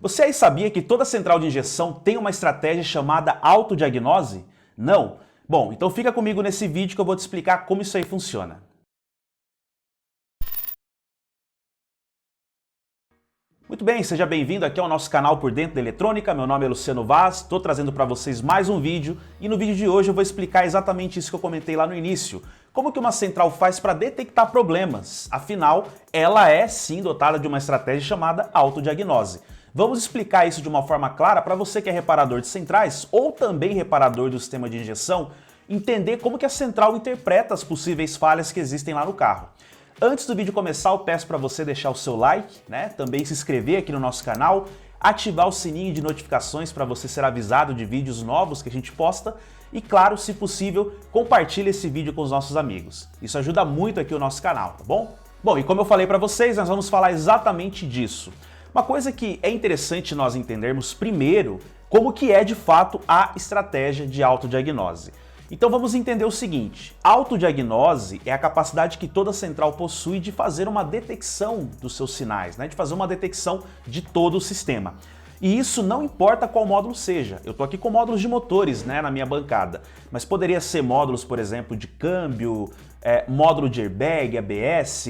Você aí sabia que toda central de injeção tem uma estratégia chamada autodiagnose? Não? Bom, então fica comigo nesse vídeo que eu vou te explicar como isso aí funciona. Muito bem, seja bem-vindo aqui ao nosso canal Por Dentro da Eletrônica. Meu nome é Luciano Vaz, estou trazendo para vocês mais um vídeo e no vídeo de hoje eu vou explicar exatamente isso que eu comentei lá no início. Como que uma central faz para detectar problemas? Afinal, ela é sim dotada de uma estratégia chamada autodiagnose. Vamos explicar isso de uma forma clara para você que é reparador de centrais ou também reparador do sistema de injeção, entender como que a central interpreta as possíveis falhas que existem lá no carro. Antes do vídeo começar, eu peço para você deixar o seu like, também se inscrever aqui no nosso canal, ativar o sininho de notificações para você ser avisado de vídeos novos que a gente posta e, claro, se possível, compartilhe esse vídeo com os nossos amigos. Isso ajuda muito aqui o nosso canal, tá bom? Bom, e como eu falei para vocês, nós vamos falar exatamente disso. Uma coisa que é interessante nós entendermos primeiro, como que é de fato a estratégia de autodiagnose. Então vamos entender o seguinte, autodiagnose é a capacidade que toda central possui de fazer uma detecção dos seus sinais, de fazer uma detecção de todo o sistema. E isso não importa qual módulo seja. Eu estou aqui com módulos de motores na minha bancada, mas poderia ser módulos, por exemplo, de câmbio, módulo de airbag, ABS,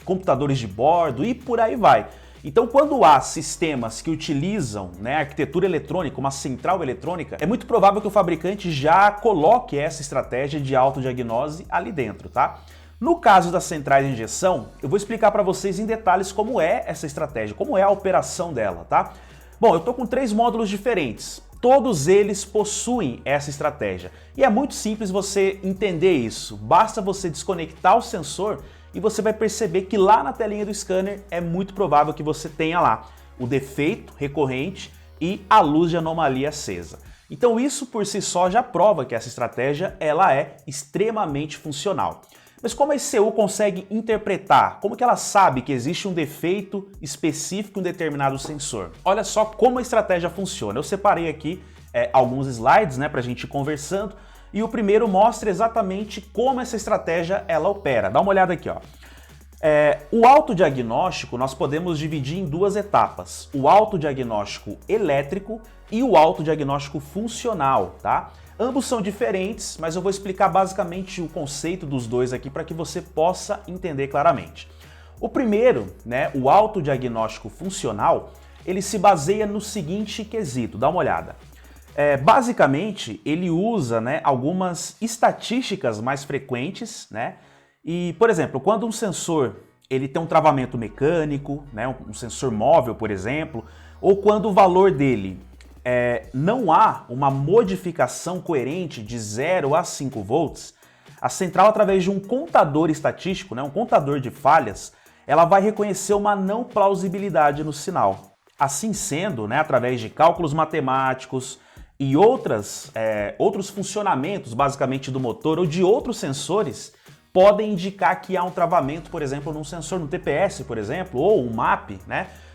computadores de bordo e por aí vai. Então, quando há sistemas que utilizam arquitetura eletrônica, uma central eletrônica, é muito provável que o fabricante já coloque essa estratégia de autodiagnose ali dentro, tá? No caso das centrais de injeção, eu vou explicar para vocês em detalhes como é essa estratégia, como é a operação dela, tá? Bom, eu estou com 3 módulos diferentes. Todos eles possuem essa estratégia. E é muito simples você entender isso. Basta você desconectar o sensor e você vai perceber que lá na telinha do scanner é muito provável que você tenha lá o defeito recorrente e a luz de anomalia acesa. Então isso por si só já prova que essa estratégia ela é extremamente funcional. Mas como a ECU consegue interpretar? Como que ela sabe que existe um defeito específico em um determinado sensor? Olha só como a estratégia funciona. Eu separei aqui alguns slides para a gente ir conversando. E o primeiro mostra exatamente como essa estratégia ela opera. Dá uma olhada aqui, ó. O autodiagnóstico nós podemos dividir em 2 etapas. O autodiagnóstico elétrico e o autodiagnóstico funcional, tá? Ambos são diferentes, mas eu vou explicar basicamente o conceito dos dois aqui para que você possa entender claramente. O primeiro, o autodiagnóstico funcional, ele se baseia no seguinte quesito, dá uma olhada. Basicamente, ele usa algumas estatísticas mais frequentes, e, por exemplo, quando um sensor ele tem um travamento mecânico, um sensor móvel, por exemplo, ou quando o valor dele não há uma modificação coerente de 0 a 5 volts, a central, através de um contador estatístico, um contador de falhas, ela vai reconhecer uma não plausibilidade no sinal. Assim sendo, através de cálculos matemáticos, e outros funcionamentos, basicamente do motor ou de outros sensores, podem indicar que há um travamento, por exemplo, num sensor, no TPS, por exemplo, ou um MAP,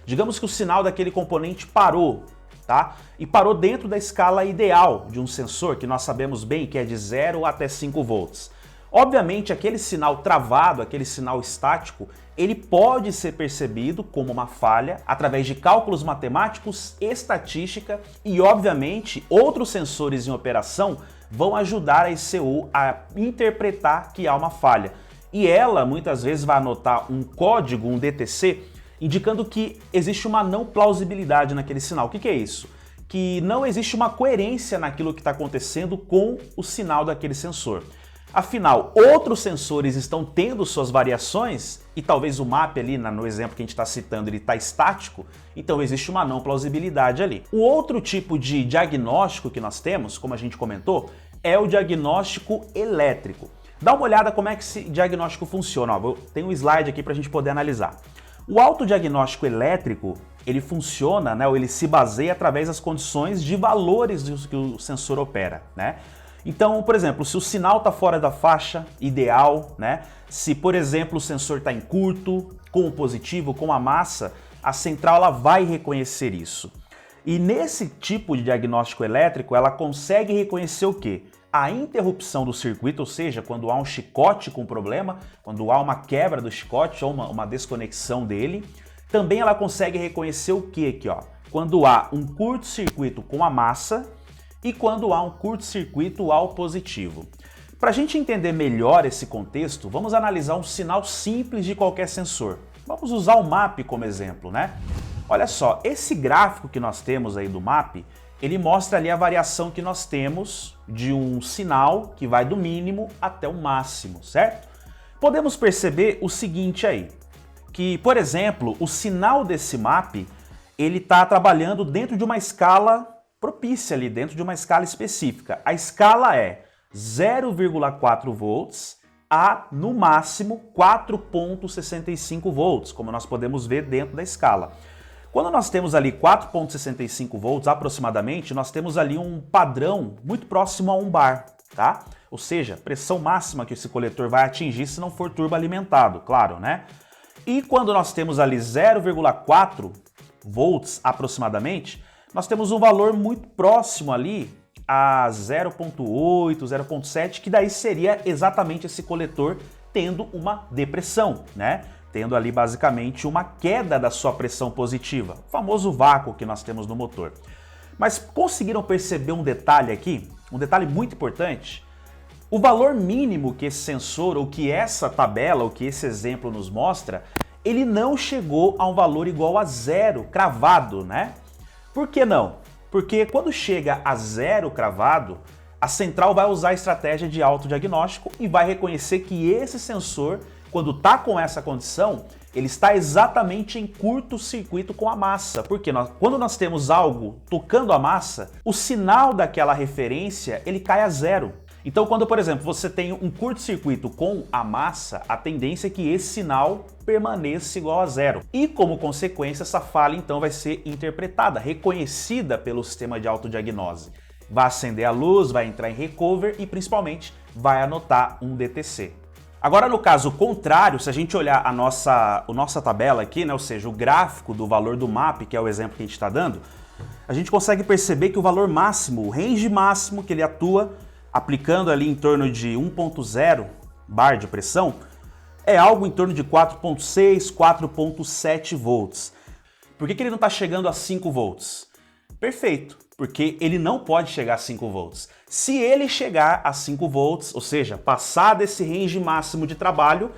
Digamos que o sinal daquele componente parou, tá? E parou dentro da escala ideal de um sensor, que nós sabemos bem que é de 0 até 5 volts. Obviamente, aquele sinal travado, aquele sinal estático, ele pode ser percebido como uma falha através de cálculos matemáticos, estatística e, obviamente, outros sensores em operação vão ajudar a ECU a interpretar que há uma falha. E ela, muitas vezes, vai anotar um código, um DTC, indicando que existe uma não plausibilidade naquele sinal. O que é isso? Que não existe uma coerência naquilo que está acontecendo com o sinal daquele sensor. Afinal, outros sensores estão tendo suas variações e talvez o MAP ali, no exemplo que a gente está citando, ele está estático, então existe uma não plausibilidade ali. O outro tipo de diagnóstico que nós temos, como a gente comentou, é o diagnóstico elétrico. Dá uma olhada como é que esse diagnóstico funciona. Tem um slide aqui para a gente poder analisar. O autodiagnóstico elétrico, ele funciona, ou ele se baseia através das condições de valores que o sensor opera, Então, por exemplo, se o sinal está fora da faixa ideal, se, por exemplo, o sensor está em curto, com o positivo, com a massa, a central ela vai reconhecer isso. E nesse tipo de diagnóstico elétrico, ela consegue reconhecer o quê? A interrupção do circuito, ou seja, quando há um chicote com problema, quando há uma quebra do chicote ou uma desconexão dele. Também ela consegue reconhecer o quê aqui, ó? quando há um curto-circuito com a massa e quando há um curto-circuito ao positivo. Para a gente entender melhor esse contexto, vamos analisar um sinal simples de qualquer sensor. Vamos usar o MAP como exemplo, né? Olha só, esse gráfico que nós temos aí do MAP, ele mostra ali a variação que nós temos de um sinal que vai do mínimo até o máximo, certo? Podemos perceber o seguinte aí, que, por exemplo, o sinal desse MAP, ele está trabalhando dentro de uma escala propícia ali, dentro de uma escala específica. A escala é 0,4 volts a, no máximo, 4,65 volts, como nós podemos ver dentro da escala. Quando nós temos ali 4,65 volts aproximadamente, nós temos ali um padrão muito próximo a um bar, tá? Ou seja, pressão máxima que esse coletor vai atingir se não for turbo-alimentado, claro, né? E quando nós temos ali 0,4 volts aproximadamente, nós temos um valor muito próximo ali a 0,8, 0,7, que daí seria exatamente esse coletor tendo uma depressão, né? Tendo ali basicamente uma queda da sua pressão positiva, o famoso vácuo que nós temos no motor. Mas conseguiram perceber um detalhe aqui? Um detalhe muito importante? O valor mínimo que esse sensor, ou que essa tabela, ou que esse exemplo nos mostra, ele não chegou a um valor igual a zero, cravado, né? Por que não? Porque quando chega a zero cravado, a central vai usar a estratégia de autodiagnóstico e vai reconhecer que esse sensor, quando está com essa condição, ele está exatamente em curto-circuito com a massa. Porque quando nós temos algo tocando a massa, o sinal daquela referência ele cai a zero. Então, quando, por exemplo, você tem um curto-circuito com a massa, a tendência é que esse sinal permaneça igual a zero. E, como consequência, essa falha, então, vai ser interpretada, reconhecida pelo sistema de autodiagnose. Vai acender a luz, vai entrar em recover e, principalmente, vai anotar um DTC. Agora, no caso contrário, se a gente olhar a nossa tabela aqui, né, ou seja, o gráfico do valor do MAP, que é o exemplo que a gente está dando, a gente consegue perceber que o valor máximo, o range máximo que ele atua, aplicando ali em torno de 1,0 bar de pressão, é algo em torno de 4,6, 4,7 volts. Por que ele não está chegando a 5 volts? Perfeito, porque ele não pode chegar a 5 volts. Se ele chegar a 5 volts, ou seja, passar desse range máximo de trabalho,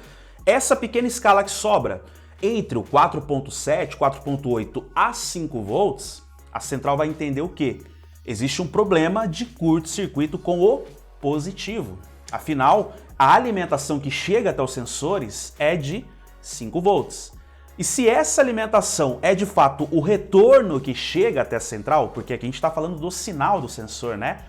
essa pequena escala que sobra entre o 4,7, 4,8 a 5 volts, a central vai entender o quê? Existe um problema de curto-circuito com o positivo. Afinal, a alimentação que chega até os sensores é de 5 volts. E se essa alimentação é de fato o retorno que chega até a central, porque aqui a gente está falando do sinal do sensor, né?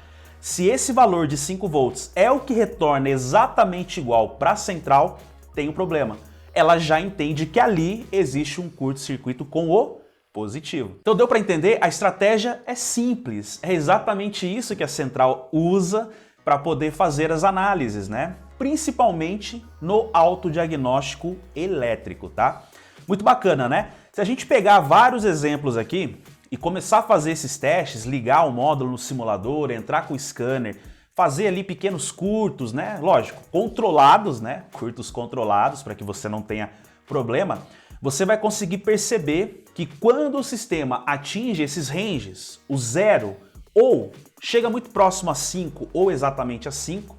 Se esse valor de 5 volts é o que retorna exatamente igual para a central, tem um problema. Ela já entende que ali existe um curto-circuito com o positivo. Então deu para entender? A estratégia é simples, é exatamente isso que a central usa para poder fazer as análises, né? Principalmente no autodiagnóstico elétrico, tá? Muito bacana, né? Se a gente pegar vários exemplos aqui e começar a fazer esses testes, ligar o módulo no simulador, entrar com o scanner, fazer ali pequenos curtos, né? Lógico, controlados, né? Curtos controlados para que você não tenha problema. Você vai conseguir perceber que quando o sistema atinge esses ranges, o 0 ou chega muito próximo a 5 ou exatamente a 5,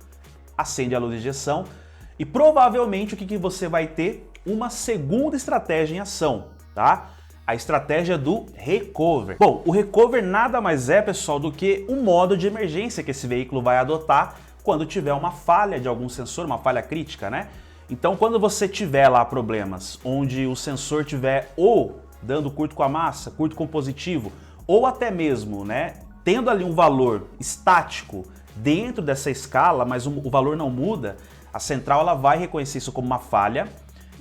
acende a luz de ejeção e provavelmente o que você vai ter? Uma segunda estratégia em ação, tá? A estratégia do recover. Bom, o recover nada mais é, pessoal, do que um modo de emergência que esse veículo vai adotar quando tiver uma falha de algum sensor, uma falha crítica, né? Então, quando você tiver lá problemas onde o sensor tiver ou dando curto com a massa, curto com o positivo, ou até mesmo, né, tendo ali um valor estático dentro dessa escala, mas o valor não muda, a central ela vai reconhecer isso como uma falha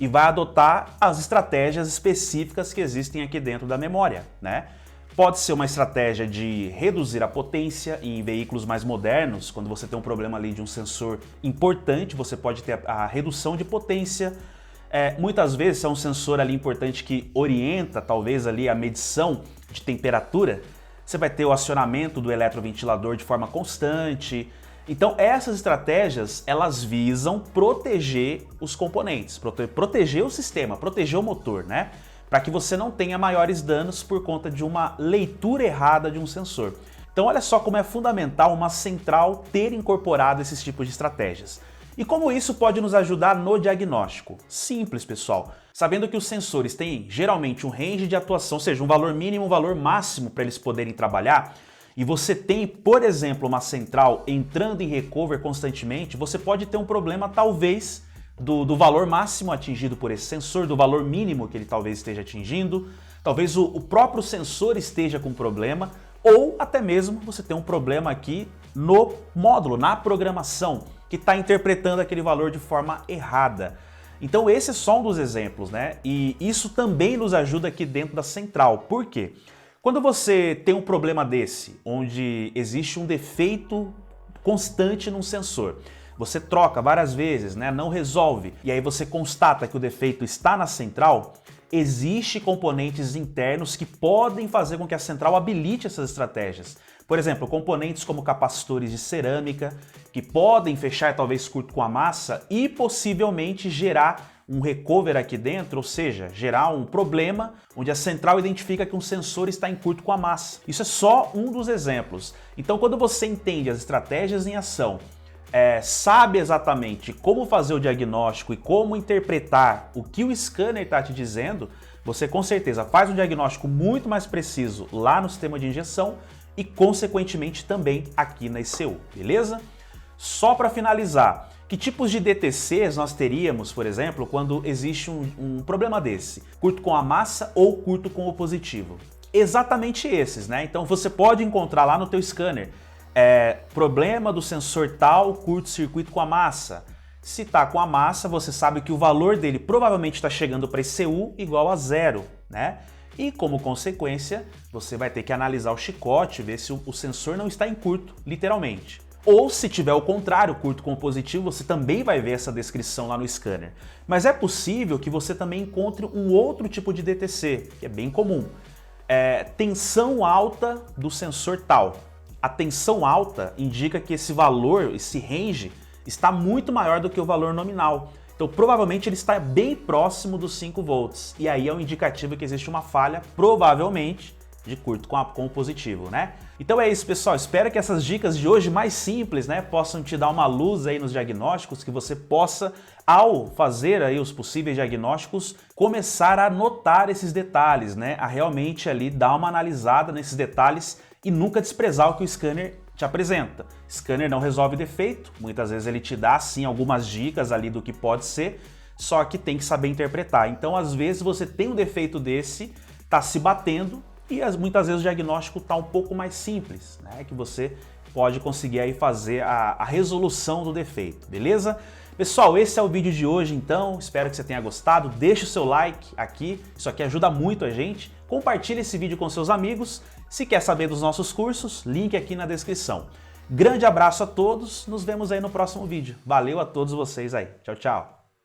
e vai adotar as estratégias específicas que existem aqui dentro da memória, né? Pode ser uma estratégia de reduzir a potência em veículos mais modernos, quando você tem um problema ali de um sensor importante, você pode ter a redução de potência. Muitas vezes é um sensor ali importante que orienta talvez ali a medição de temperatura. Você vai ter o acionamento do eletroventilador de forma constante. Então essas estratégias, elas visam proteger os componentes, proteger o sistema, proteger o motor, né? para que você não tenha maiores danos por conta de uma leitura errada de um sensor. Então olha só como é fundamental uma central ter incorporado esses tipos de estratégias. E como isso pode nos ajudar no diagnóstico? Simples, pessoal. Sabendo que os sensores têm geralmente um range de atuação, ou seja, um valor mínimo, um valor máximo para eles poderem trabalhar, e você tem, por exemplo, uma central entrando em recover constantemente, você pode ter um problema talvez do valor máximo atingido por esse sensor, do valor mínimo que ele talvez esteja atingindo, talvez o próprio sensor esteja com problema, ou até mesmo você tem um problema aqui no módulo, na programação, que está interpretando aquele valor de forma errada. Então esse é só um dos exemplos, né? E isso também nos ajuda aqui dentro da central. Por quê? Quando você tem um problema desse, onde existe um defeito constante num sensor, você troca várias vezes, né? Não resolve, e aí você constata que o defeito está na central, existem componentes internos que podem fazer com que a central habilite essas estratégias. Por exemplo, componentes como capacitores de cerâmica, que podem fechar talvez curto com a massa e possivelmente gerar um recover aqui dentro, ou seja, gerar um problema onde a central identifica que um sensor está em curto com a massa. Isso é só um dos exemplos. Então, quando você entende as estratégias em ação, sabe exatamente como fazer o diagnóstico e como interpretar o que o scanner está te dizendo, você com certeza faz um diagnóstico muito mais preciso lá no sistema de injeção e, consequentemente, também aqui na ECU, beleza? Só para finalizar, que tipos de DTCs nós teríamos, por exemplo, quando existe um problema desse? Curto com a massa ou curto com o positivo? Exatamente esses, né? Então você pode encontrar lá no teu scanner problema do sensor tal, curto-circuito com a massa. Se está com a massa, você sabe que o valor dele provavelmente está chegando para ECU igual a 0, né? E como consequência, você vai ter que analisar o chicote, ver se o sensor não está em curto, literalmente. Ou se tiver o contrário, curto com positivo, você também vai ver essa descrição lá no scanner. Mas é possível que você também encontre um outro tipo de DTC, que é bem comum. Tensão alta do sensor tal. A tensão alta indica que esse valor, esse range, está muito maior do que o valor nominal. Então provavelmente ele está bem próximo dos 5 volts. E aí é um indicativo que existe uma falha, provavelmente, de curto com o positivo, né? Então é isso, pessoal. Espero que essas dicas de hoje mais simples, né, possam te dar uma luz aí nos diagnósticos, que você possa, ao fazer aí os possíveis diagnósticos, começar a notar esses detalhes, né? A realmente ali dar uma analisada nesses detalhes e nunca desprezar o que o scanner te apresenta. Scanner não resolve defeito, muitas vezes ele te dá sim algumas dicas ali do que pode ser, só que tem que saber interpretar. Então às vezes você tem um defeito desse, tá se batendo, e muitas vezes o diagnóstico está um pouco mais simples, né? Que você pode conseguir aí fazer a resolução do defeito, beleza? Pessoal, esse é o vídeo de hoje então, espero que você tenha gostado, deixe o seu like aqui, isso aqui ajuda muito a gente, compartilhe esse vídeo com seus amigos, se quer saber dos nossos cursos, link aqui na descrição. Grande abraço a todos, nos vemos aí no próximo vídeo, valeu a todos vocês aí, tchau, tchau!